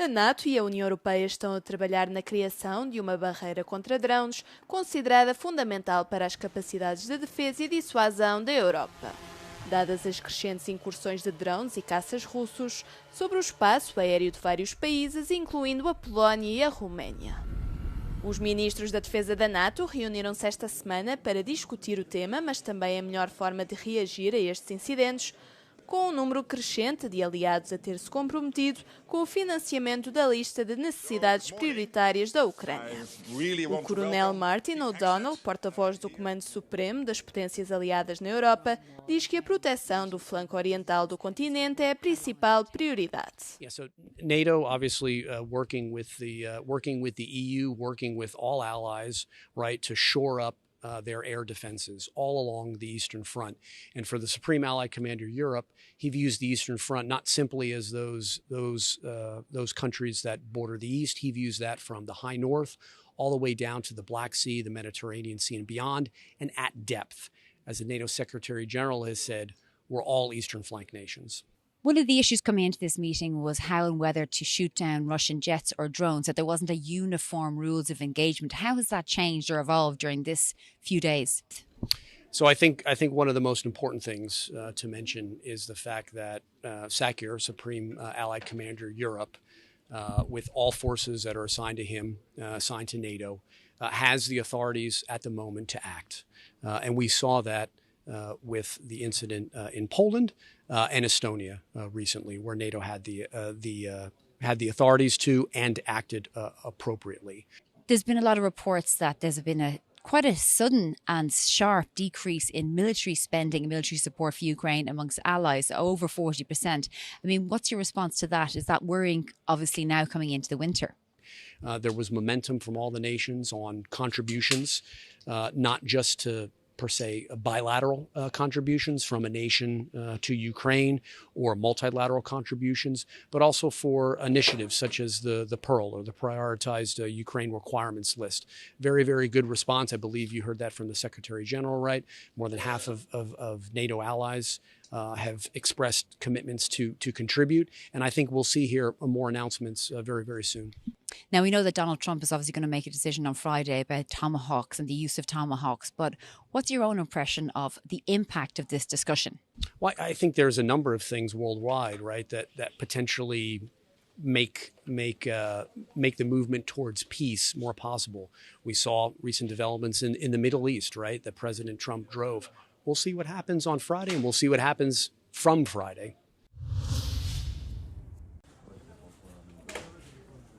A NATO e a União Europeia estão a trabalhar na criação de uma barreira contra drones, considerada fundamental para as capacidades de defesa e dissuasão da Europa. Dadas as crescentes incursões de drones e caças russos sobre o espaço aéreo de vários países, incluindo a Polónia e a Roménia. Os ministros da Defesa da NATO reuniram-se esta semana para discutir o tema, mas também a melhor forma de reagir a estes incidentes, com um número crescente de aliados a ter-se comprometido com o financiamento da lista de necessidades prioritárias da Ucrânia. O coronel Martin O'Donnell, porta-voz do Comando Supremo das potências aliadas na Europa, diz que a proteção do flanco oriental do continente é a principal prioridade. NATO obviously working with the EU, working with all allies, right, to shore up their air defenses all along the Eastern Front. And for the Supreme Allied Commander Europe, he views the Eastern Front not simply as those countries that border the East. He views that from the high north all the way down to the Black Sea, the Mediterranean Sea and beyond, and at depth. As the NATO Secretary General has said, we're all Eastern flank nations. One of the issues coming into this meeting was how and whether to shoot down Russian jets or drones, that there wasn't a uniform rules of engagement. How has that changed or evolved during this few days? So I think one of the most important things to mention is the fact that SACEUR, Supreme Allied Commander Europe, with all forces that are assigned to him, assigned to NATO, has the authorities at the moment to act. And we saw that with the incident in Poland and Estonia recently, where NATO had the authorities to and acted appropriately. There's been a lot of reports that there's been quite a sudden and sharp decrease in military spending and military support for Ukraine amongst allies, over 40%. I mean, what's your response to that? Is that worrying, obviously, now coming into the winter? There was momentum from all the nations on contributions, not just to per se bilateral contributions from a nation to Ukraine or multilateral contributions, but also for initiatives such as the PEARL or the Prioritized Ukraine Requirements List. Very, very good response. I believe you heard that from the Secretary General, right? More than half of NATO allies have expressed commitments to contribute. And I think we'll see here more announcements very, very soon. Now, we know that Donald Trump is obviously going to make a decision on Friday about tomahawks and the use of tomahawks, but what's your own impression of the impact of this discussion? Well, I think there's a number of things worldwide, right, that potentially make the movement towards peace more possible. We saw recent developments in the Middle East, right, that President Trump drove. We'll see what happens on Friday, and we'll see what happens from Friday.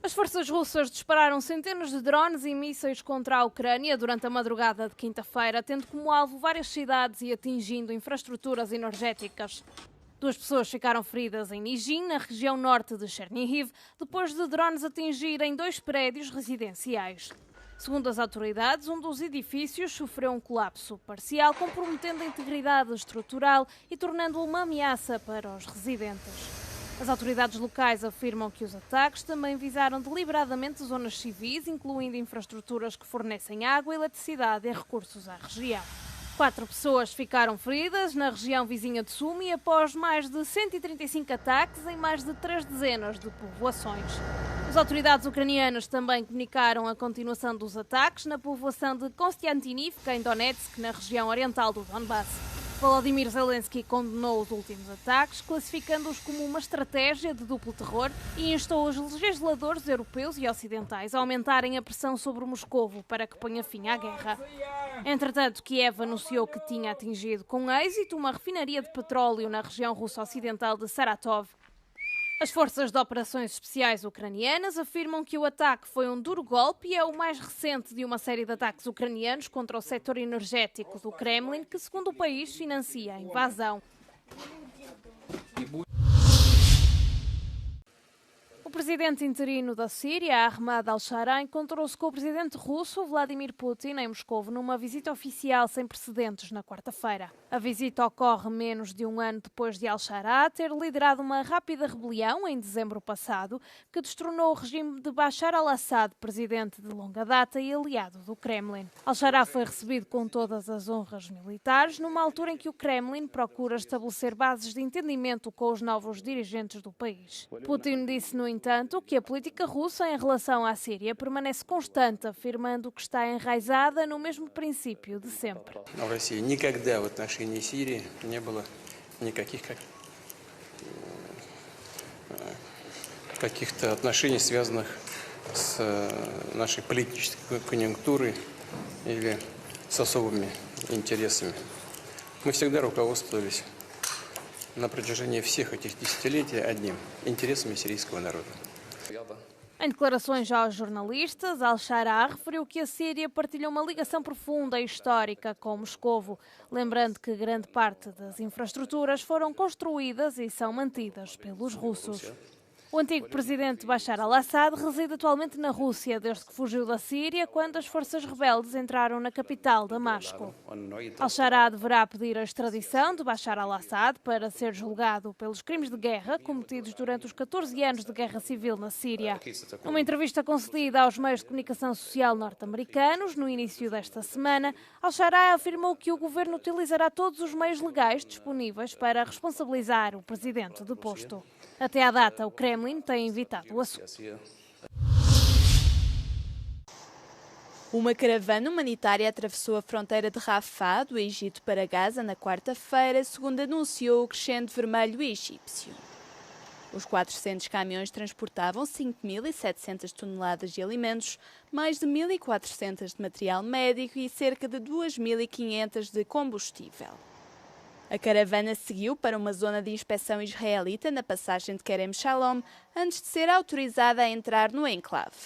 As forças russas dispararam centenas de drones e mísseis contra a Ucrânia durante a madrugada de quinta-feira, tendo como alvo várias cidades e atingindo infraestruturas energéticas. 2 pessoas ficaram feridas em Nizhyn, na região norte de Chernihiv, depois de drones atingirem 2 prédios residenciais. Segundo as autoridades, um dos edifícios sofreu um colapso parcial, comprometendo a integridade estrutural e tornando-o uma ameaça para os residentes. As autoridades locais afirmam que os ataques também visaram deliberadamente zonas civis, incluindo infraestruturas que fornecem água, eletricidade e recursos à região. 4 pessoas ficaram feridas na região vizinha de Sumy após mais de 135 ataques em mais de 3 dezenas de povoações. As autoridades ucranianas também comunicaram a continuação dos ataques na povoação de Konstantinivka, em Donetsk, na região oriental do Donbass. Volodymyr Zelensky condenou os últimos ataques, classificando-os como uma estratégia de duplo terror e instou os legisladores europeus e ocidentais a aumentarem a pressão sobre Moscovo para que ponha fim à guerra. Entretanto, Kiev anunciou que tinha atingido com êxito uma refinaria de petróleo na região russa ocidental de Saratov. As forças de operações especiais ucranianas afirmam que o ataque foi um duro golpe e é o mais recente de uma série de ataques ucranianos contra o setor energético do Kremlin, que, segundo o país, financia a invasão. O presidente interino da Síria, Ahmad al-Shara, encontrou-se com o presidente russo, Vladimir Putin, em Moscou, numa visita oficial sem precedentes na quarta-feira. A visita ocorre menos de um ano depois de al-Shara ter liderado uma rápida rebelião em dezembro passado, que destronou o regime de Bashar al-Assad, presidente de longa data e aliado do Kremlin. Al-Shara foi recebido com todas as honras militares, numa altura em que o Kremlin procura estabelecer bases de entendimento com os novos dirigentes do país. Putin disse, no entanto, entanto, que a política russa em relação à Síria permanece constante, afirmando que está enraizada no mesmo princípio de sempre. В России никогда в отношении Сирии не было никаких каких-то отношений, связанных с нашей политической конъюнктурой или с особыми интересами. Мы всегда руководствовались на протяжении всех этих десятилетий одним – интересами сирийского народа. Em declarações aos jornalistas, Al-Shara referiu que a Síria partilha uma ligação profunda e histórica com Moscovo, lembrando que grande parte das infraestruturas foram construídas e são mantidas pelos russos. O antigo presidente Bashar al-Assad reside atualmente na Rússia, desde que fugiu da Síria quando as forças rebeldes entraram na capital, Damasco. Al-Shara deverá pedir a extradição de Bashar al-Assad para ser julgado pelos crimes de guerra cometidos durante os 14 anos de guerra civil na Síria. Numa entrevista concedida aos meios de comunicação social norte-americanos, no início desta semana, Al-Shara afirmou que o governo utilizará todos os meios legais disponíveis para responsabilizar o presidente deposto. Até à data, o Kremlin tem evitado o assunto. Uma caravana humanitária atravessou a fronteira de Rafah, do Egito para Gaza, na quarta-feira, segundo anunciou o Crescente Vermelho egípcio. Os 400 caminhões transportavam 5.700 toneladas de alimentos, mais de 1.400 de material médico e cerca de 2.500 de combustível. A caravana seguiu para uma zona de inspeção israelita na passagem de Kerem Shalom, antes de ser autorizada a entrar no enclave.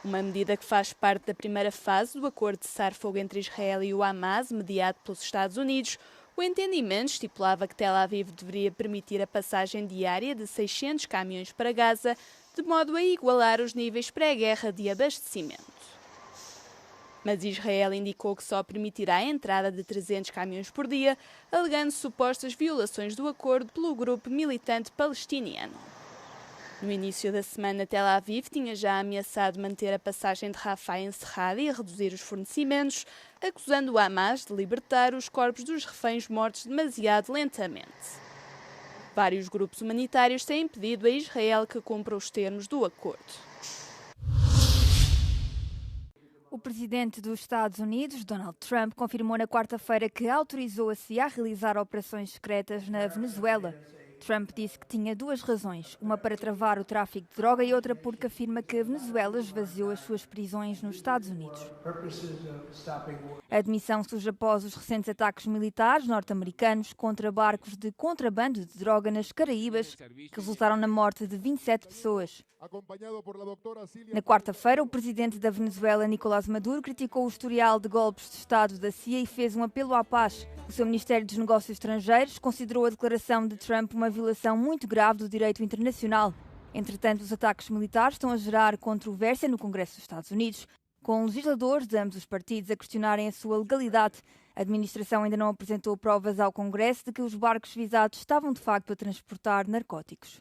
Uma medida que faz parte da primeira fase do acordo de cessar-fogo entre Israel e o Hamas, mediado pelos Estados Unidos. O entendimento estipulava que Tel Aviv deveria permitir a passagem diária de 600 caminhões para Gaza, de modo a igualar os níveis pré-guerra de abastecimento. Mas Israel indicou que só permitirá a entrada de 300 caminhões por dia, alegando supostas violações do acordo pelo grupo militante palestiniano. No início da semana, Tel Aviv tinha já ameaçado manter a passagem de Rafah encerrada e a reduzir os fornecimentos, acusando o Hamas de libertar os corpos dos reféns mortos demasiado lentamente. Vários grupos humanitários têm pedido a Israel que cumpra os termos do acordo. O presidente dos Estados Unidos, Donald Trump, confirmou na quarta-feira que autorizou a CIA a realizar operações secretas na Venezuela. Trump disse que tinha duas razões, uma para travar o tráfico de droga e outra porque afirma que a Venezuela esvaziou as suas prisões nos Estados Unidos. A admissão surge após os recentes ataques militares norte-americanos contra barcos de contrabando de droga nas Caraíbas, que resultaram na morte de 27 pessoas. Na quarta-feira, o presidente da Venezuela, Nicolás Maduro, criticou o historial de golpes de Estado da CIA e fez um apelo à paz. O seu Ministério dos Negócios Estrangeiros considerou a declaração de Trump uma violação muito grave do direito internacional. Entretanto, os ataques militares estão a gerar controvérsia no Congresso dos Estados Unidos, com legisladores de ambos os partidos a questionarem a sua legalidade. A administração ainda não apresentou provas ao Congresso de que os barcos visados estavam de facto a transportar narcóticos.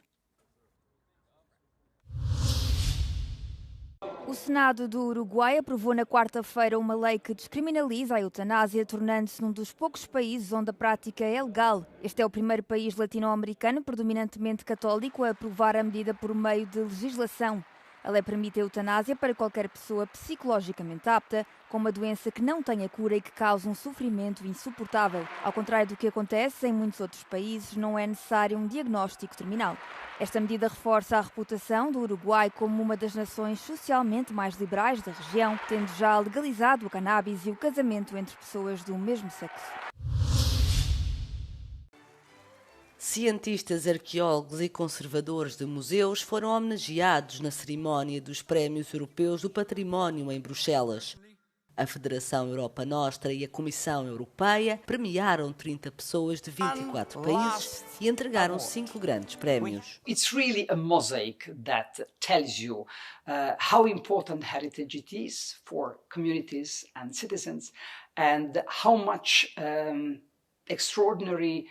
O Senado do Uruguai aprovou na quarta-feira uma lei que descriminaliza a eutanásia, tornando-se um dos poucos países onde a prática é legal. Este é o primeiro país latino-americano predominantemente católico a aprovar a medida por meio de legislação. A lei permite a eutanásia para qualquer pessoa psicologicamente apta, com uma doença que não tenha cura e que cause um sofrimento insuportável. Ao contrário do que acontece em muitos outros países, não é necessário um diagnóstico terminal. Esta medida reforça a reputação do Uruguai como uma das nações socialmente mais liberais da região, tendo já legalizado o cannabis e o casamento entre pessoas do mesmo sexo. Cientistas, arqueólogos e conservadores de museus foram homenageados na cerimónia dos Prémios Europeus do Património em Bruxelas. A Federação Europa Nostra e a Comissão Europeia premiaram 30 pessoas de 24 países e entregaram 5 grandes prémios. It's really a mosaic that tells you how important heritage it is for communities and citizens and how much extraordinary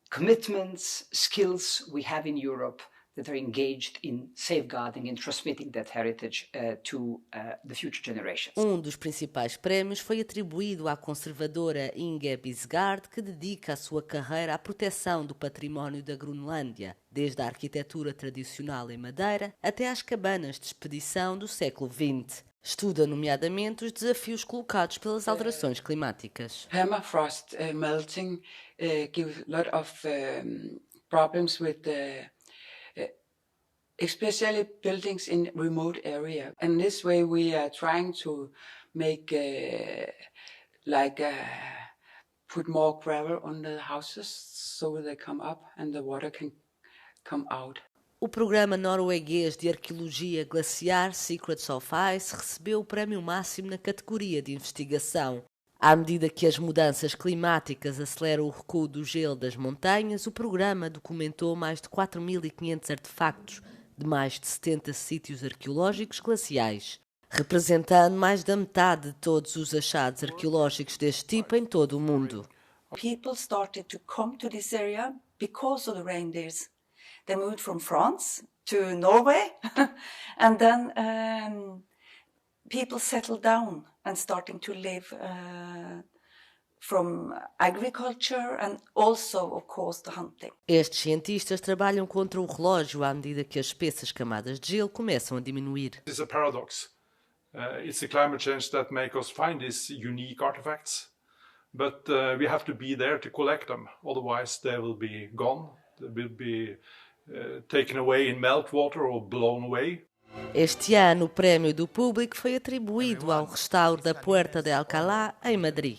commitments, skills we have in Europe that are engaged in safeguarding and transmitting that heritage to the future generations. Um dos principais prémios foi atribuído à conservadora Inge Bisgaard, que dedica a sua carreira à proteção do património da Groenlândia, desde a arquitetura tradicional em madeira até às cabanas de expedição do século XX. Estuda, nomeadamente, os desafios colocados pelas alterações climáticas. Permafrost melting gives a lot of problems with especially buildings in remote area. And this way we are trying to make put more gravel on the houses so they come up and the water can come out. O programa norueguês de arqueologia glaciar Secrets of Ice recebeu o prémio máximo na categoria de investigação. À medida que as mudanças climáticas aceleram o recuo do gelo das montanhas, o programa documentou mais de 4.500 artefactos de mais de 70 sítios arqueológicos glaciais, representando mais da metade de todos os achados arqueológicos deste tipo em todo o mundo. People started to come to this area because of the reindeers. They moved from France to Norway, and then people settled down and starting to live from agriculture and also, of course, the hunting. Estes cientistas trabalham contra o relógio à medida que as espessas camadas de gelo começam a diminuir. It's a paradox. It's the climate change that makes us find these unique artifacts, but we have to be there to collect them. Otherwise, they will be gone. They will be taken away in meltwater or blown away. Este ano, o prémio do público foi atribuído ao restauro da Puerta de Alcalá, em Madrid.